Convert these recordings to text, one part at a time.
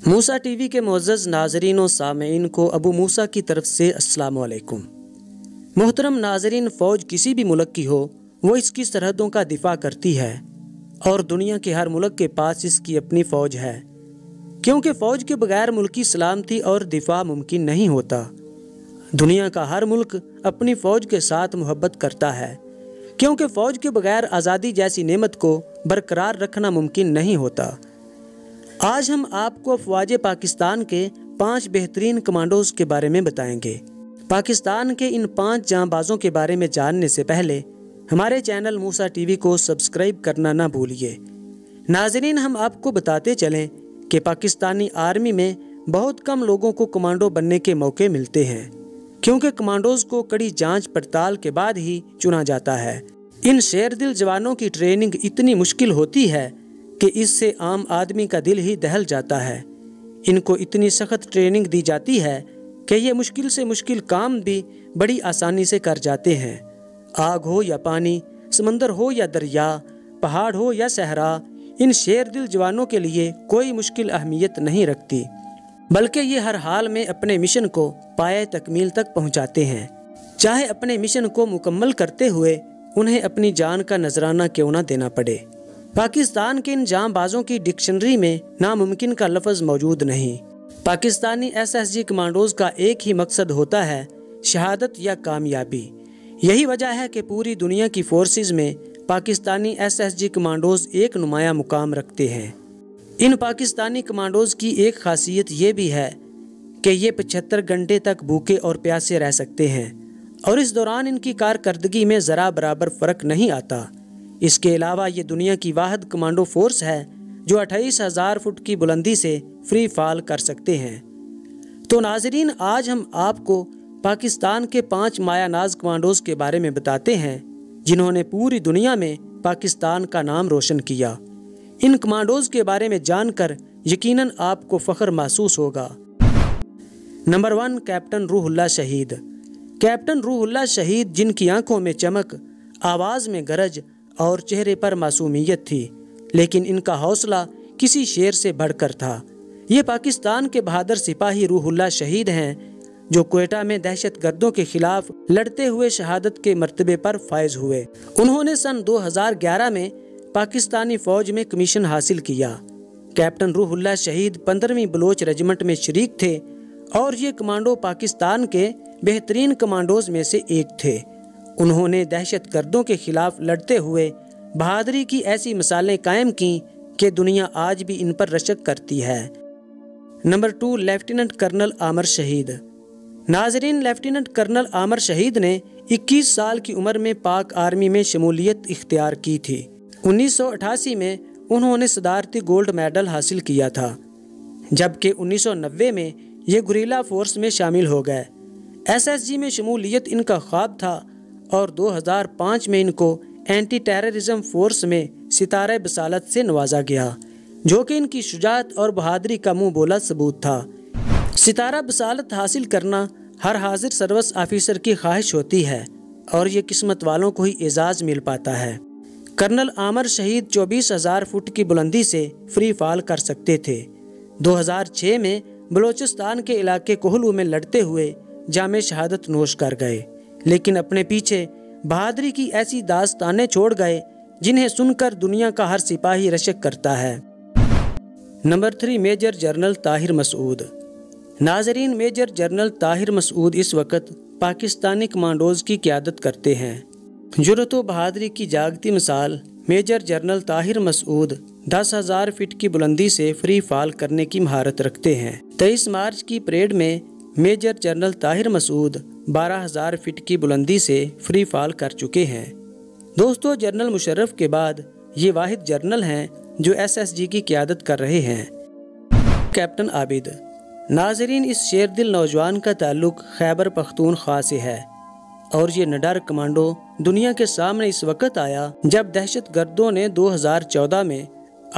موسیٰ T V کے معزز ناظرین و سامعین کو ابو موسیٰ کی طرف سے السلام علیکم۔ محترم ناظرین، فوج کسی بھی ملک کی ہو وہ اس کی سرحدوں کا دفاع کرتی ہے اور دنیا کے ہر ملک کے پاس اس کی اپنی فوج ہے، کیونکہ فوج کے بغیر ملکی سلامتی اور دفاع ممکن نہیں ہوتا۔ دنیا کا ہر ملک اپنی فوج کے ساتھ محبت کرتا ہے، کیونکہ فوج کے بغیر آزادی جیسی نعمت کو برقرار رکھنا ممکن نہیں ہوتا۔ آج ہم آپ کو افواج پاکستان کے 5 بہترین کمانڈوز کے بارے میں بتائیں گے۔ پاکستان کے ان 5 جاں بازوں کے بارے میں جاننے سے پہلے ہمارے چینل موسیٰ ٹی وی کو سبسکرائب کرنا نہ بھولیے۔ ناظرین، ہم آپ کو بتاتے چلیں کہ پاکستانی آرمی میں بہت کم لوگوں کو کمانڈو بننے کے موقع ملتے ہیں، کیونکہ کمانڈوز کو کڑی جانچ پڑتال کے بعد ہی چنا جاتا ہے۔ ان شیر دل جوانوں کی ٹریننگ اتنی مشکل ہوتی ہے کہ اس سے عام آدمی کا دل ہی دہل جاتا ہے۔ ان کو اتنی سخت ٹریننگ دی جاتی ہے کہ یہ مشکل سے مشکل کام بھی بڑی آسانی سے کر جاتے ہیں۔ آگ ہو یا پانی، سمندر ہو یا دریا، پہاڑ ہو یا صحرا، ان شیر دل جوانوں کے لیے کوئی مشکل اہمیت نہیں رکھتی، بلکہ یہ ہر حال میں اپنے مشن کو پایہ تکمیل تک پہنچاتے ہیں، چاہے اپنے مشن کو مکمل کرتے ہوئے انہیں اپنی جان کا نذرانہ کیوں نہ دینا پڑے۔ پاکستان کے ان جاں بازوں کی ڈکشنری میں ناممکن کا لفظ موجود نہیں۔ پاکستانی SSG کمانڈوز کا ایک ہی مقصد ہوتا ہے، شہادت یا کامیابی۔ یہی وجہ ہے کہ پوری دنیا کی فورسز میں پاکستانی SSG کمانڈوز ایک نمایاں مقام رکھتے ہیں۔ ان پاکستانی کمانڈوز کی ایک خاصیت یہ بھی ہے کہ یہ 75 گھنٹے تک بھوکے اور پیاسے رہ سکتے ہیں، اور اس دوران ان کی کارکردگی میں ذرا برابر فرق نہیں آتا۔ اس کے علاوہ یہ دنیا کی واحد کمانڈو فورس ہے جو 28,000 فٹ کی بلندی سے فری فال کر سکتے ہیں۔ تو ناظرین، آج ہم آپ کو پاکستان کے 5 مایہ ناز کمانڈوز کے بارے میں بتاتے ہیں جنہوں نے پوری دنیا میں پاکستان کا نام روشن کیا۔ ان کمانڈوز کے بارے میں جان کر یقیناً آپ کو فخر محسوس ہوگا۔ نمبر 1، کیپٹن روح اللہ شہید۔ کیپٹن روح اللہ شہید، جن کی آنکھوں میں چمک، آواز میں گرج اور چہرے پر معصومیت تھی، لیکن ان کا حوصلہ کسی شیر سے بڑھ کر تھا۔ یہ پاکستان کے بہادر سپاہی روح اللہ شہید ہیں جو کوئٹہ میں دہشت گردوں کے خلاف لڑتے ہوئے شہادت کے مرتبے پر فائز ہوئے۔ انہوں نے سن 2011 میں پاکستانی فوج میں کمیشن حاصل کیا۔ کیپٹن روح اللہ شہید 15ویں بلوچ ریجمنٹ میں شریک تھے اور یہ کمانڈو پاکستان کے بہترین کمانڈوز میں سے ایک تھے۔ انہوں نے دہشت گردوں کے خلاف لڑتے ہوئے بہادری کی ایسی مثالیں قائم کیں کہ دنیا آج بھی ان پر رشک کرتی ہے۔ نمبر 2، لیفٹیننٹ کرنل عامر شہید۔ ناظرین، لیفٹیننٹ کرنل عامر شہید نے 21 سال کی عمر میں پاک آرمی میں شمولیت اختیار کی تھی۔ 1988 میں انہوں نے صدارتی گولڈ میڈل حاصل کیا تھا، جبکہ 1990 میں یہ گوریلا فورس میں شامل ہو گئے۔ SSG میں شمولیت ان کا خواب تھا اور 2005 میں ان کو اینٹی ٹیررزم فورس میں ستارہ بصالت سے نوازا گیا، جو کہ ان کی شجاعت اور بہادری کا منہ بولا ثبوت تھا۔ ستارہ بصالت حاصل کرنا ہر حاضر سروس آفیسر کی خواہش ہوتی ہے، اور یہ قسمت والوں کو ہی اعزاز مل پاتا ہے۔ کرنل عامر شہید 24,000 فٹ کی بلندی سے فری فال کر سکتے تھے۔ 2006 میں بلوچستان کے علاقے کوہلو میں لڑتے ہوئے جام شہادت نوش کر گئے، لیکن اپنے پیچھے بہادری کی ایسی داستانیں چھوڑ گئے جنہیں سن کر دنیا کا ہر سپاہی رشک کرتا ہے۔ نمبر 3، میجر جنرل طاہر مسعود۔ ناظرین، میجر جنرل طاہر مسعود اس وقت پاکستانی کمانڈوز کی قیادت کرتے ہیں۔ جرأت و بہادری کی جاگتی مثال میجر جنرل طاہر مسعود 10,000 فٹ کی بلندی سے فری فال کرنے کی مہارت رکھتے ہیں۔ 23 مارچ کی پریڈ میں میجر جنرل طاہر مسعود 12,000 فٹ کی بلندی سے فری فال کر چکے ہیں۔ دوستو، جنرل مشرف کے بعد یہ واحد جنرل ہیں جو SSG کی قیادت کر رہے ہیں۔ کیپٹن عابد۔ ناظرین، اس شیر دل نوجوان کا تعلق خیبر پختونخوا سے ہے، اور یہ نڈر کمانڈو دنیا کے سامنے اس وقت آیا جب دہشت گردوں نے 2014 میں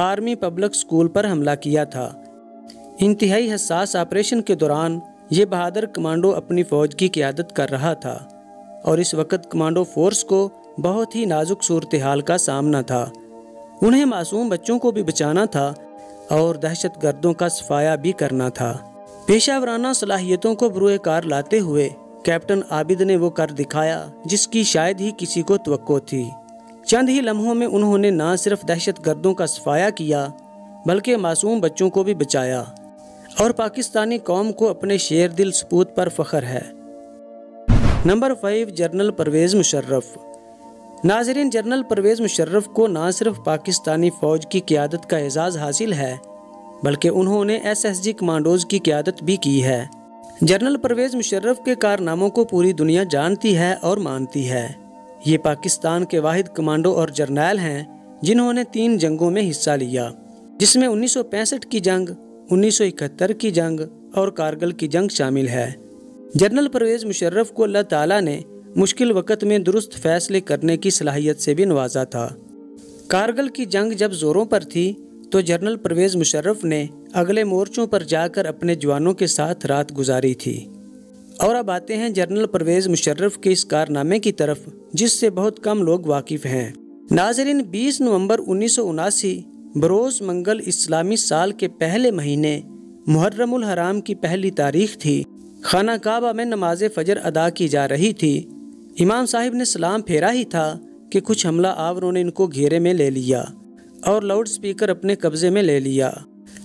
آرمی پبلک اسکول پر حملہ کیا تھا۔ انتہائی حساس آپریشن کے دوران یہ بہادر کمانڈو اپنی فوج کی قیادت کر رہا تھا، اور اس وقت کمانڈو فورس کو بہت ہی نازک صورتحال کا سامنا تھا۔ انہیں معصوم بچوں کو بھی بچانا تھا اور دہشت گردوں کا صفایا بھی کرنا تھا۔ پیشہ ورانہ صلاحیتوں کو بروئے کار لاتے ہوئے کیپٹن عابد نے وہ کر دکھایا جس کی شاید ہی کسی کو توقع تھی۔ چند ہی لمحوں میں انہوں نے نہ صرف دہشت گردوں کا صفایا کیا بلکہ معصوم بچوں کو بھی بچایا، اور پاکستانی قوم کو اپنے شیر دل سپوت پر فخر ہے۔ Number 5، general Pervez Musharraf. ناظرین، جنرل پرویز مشرف کو نہ صرف پاکستانی فوج کی قیادت کا اعزاز حاصل ہے بلکہ انہوں نے SSG کمانڈوز کی قیادت بھی کی ہے۔ جنرل پرویز مشرف کے کارناموں کو پوری دنیا جانتی ہے اور مانتی ہے۔ یہ پاکستان کے واحد کمانڈو اور جرنیل ہیں جنہوں نے 3 جنگوں میں حصہ لیا، جس میں 1965 کی جنگ، 1971 کی جنگ اور کارگل کی جنگ شامل ہے۔ جنرل پرویز مشرف کو اللہ تعالیٰ نے مشکل وقت میں درست فیصلے کرنے کی صلاحیت سے بھی نوازا تھا۔ کارگل کی جنگ جب زوروں پر تھی تو جنرل پرویز مشرف نے اگلے مورچوں پر جا کر اپنے جوانوں کے ساتھ رات گزاری تھی۔ اور اب آتے ہیں جنرل پرویز مشرف کے اس کارنامے کی طرف جس سے بہت کم لوگ واقف ہیں۔ ناظرین، 20 نومبر 1979 بروز منگل اسلامی سال کے پہلے مہینے محرم الحرام کی پہلی تاریخ تھی۔ خانہ کعبہ میں نماز فجر ادا کی جا رہی تھی۔ امام صاحب نے سلام پھیرا ہی تھا کہ کچھ حملہ آوروں نے ان کو گھیرے میں لے لیا اور لاؤڈ سپیکر اپنے قبضے میں لے لیا۔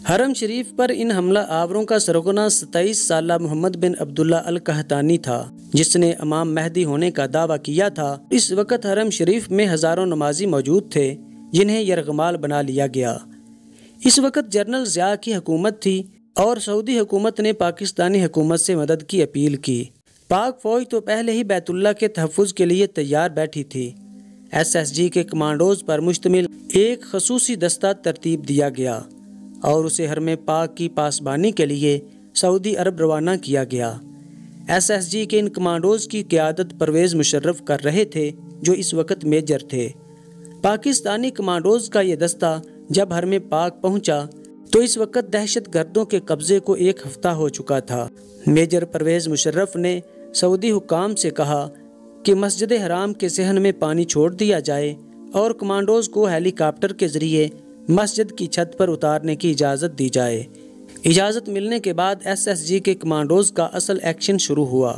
حرم شریف پر ان حملہ آوروں کا سرغنہ 27 سالہ محمد بن عبداللہ القحطانی تھا، جس نے امام مہدی ہونے کا دعویٰ کیا تھا۔ اس وقت حرم شریف میں ہزاروں نمازی موجود تھے جنہیں یرغمال بنا لیا گیا۔ اس وقت جنرل ضیاء کی حکومت تھی اور سعودی حکومت نے پاکستانی حکومت سے مدد کی اپیل کی۔ پاک فوج تو پہلے ہی بیت اللہ کے تحفظ کے لیے تیار بیٹھی تھی۔ SSG کے کمانڈوز پر مشتمل ایک خصوصی دستہ ترتیب دیا گیا اور اسے حرم پاک کی پاسبانی کے لیے سعودی عرب روانہ کیا گیا۔ SSG کے ان کمانڈوز کی قیادت پرویز مشرف کر رہے تھے جو اس وقت میجر تھے۔ پاکستانی کمانڈوز کا یہ دستہ جب حرم پاک پہنچا تو اس وقت دہشت گردوں کے قبضے کو 1 ہفتہ ہو چکا تھا۔ میجر پرویز مشرف نے سعودی حکام سے کہا کہ مسجد حرام کے صحن میں پانی چھوڑ دیا جائے اور کمانڈوز کو ہیلی کاپٹر کے ذریعے مسجد کی چھت پر اتارنے کی اجازت دی جائے۔ اجازت ملنے کے بعد SSG کے کمانڈوز کا اصل ایکشن شروع ہوا۔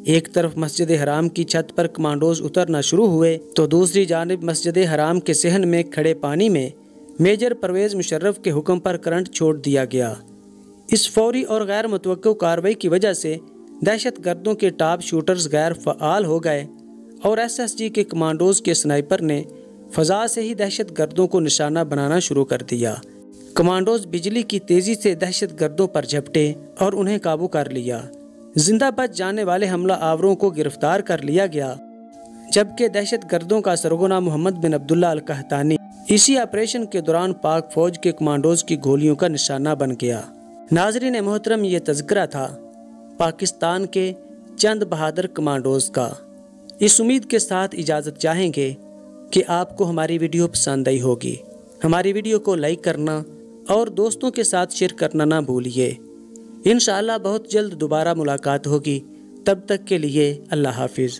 ایک طرف مسجد حرام کی چھت پر کمانڈوز اترنا شروع ہوئے تو دوسری جانب مسجد حرام کے صحن میں کھڑے پانی میں میجر پرویز مشرف کے حکم پر کرنٹ چھوڑ دیا گیا۔ اس فوری اور غیر متوقع کارروائی کی وجہ سے دہشت گردوں کے ٹاپ شوٹرز غیر فعال ہو گئے اور SSG کے کمانڈوز کے سنائپر نے فضا سے ہی دہشت گردوں کو نشانہ بنانا شروع کر دیا۔ کمانڈوز بجلی کی تیزی سے دہشت گردوں پر جھپٹے اور انہیں قابو کر لیا۔ زندہ بچ جانے والے حملہ آوروں کو گرفتار کر لیا گیا، جبکہ دہشت گردوں کا سرغنہ محمد بن عبداللہ القحطانی اسی آپریشن کے دوران پاک فوج کے کمانڈوز کی گولیوں کا نشانہ بن گیا۔ ناظرین محترم، یہ تذکرہ تھا پاکستان کے چند بہادر کمانڈوز کا۔ اس امید کے ساتھ اجازت چاہیں گے کہ آپ کو ہماری ویڈیو پسند آئی ہوگی۔ ہماری ویڈیو کو لائک کرنا اور دوستوں کے ساتھ شیئر کرنا نہ بھولیے۔ انشاءاللہ بہت جلد دوبارہ ملاقات ہوگی، تب تک کے لیے اللہ حافظ۔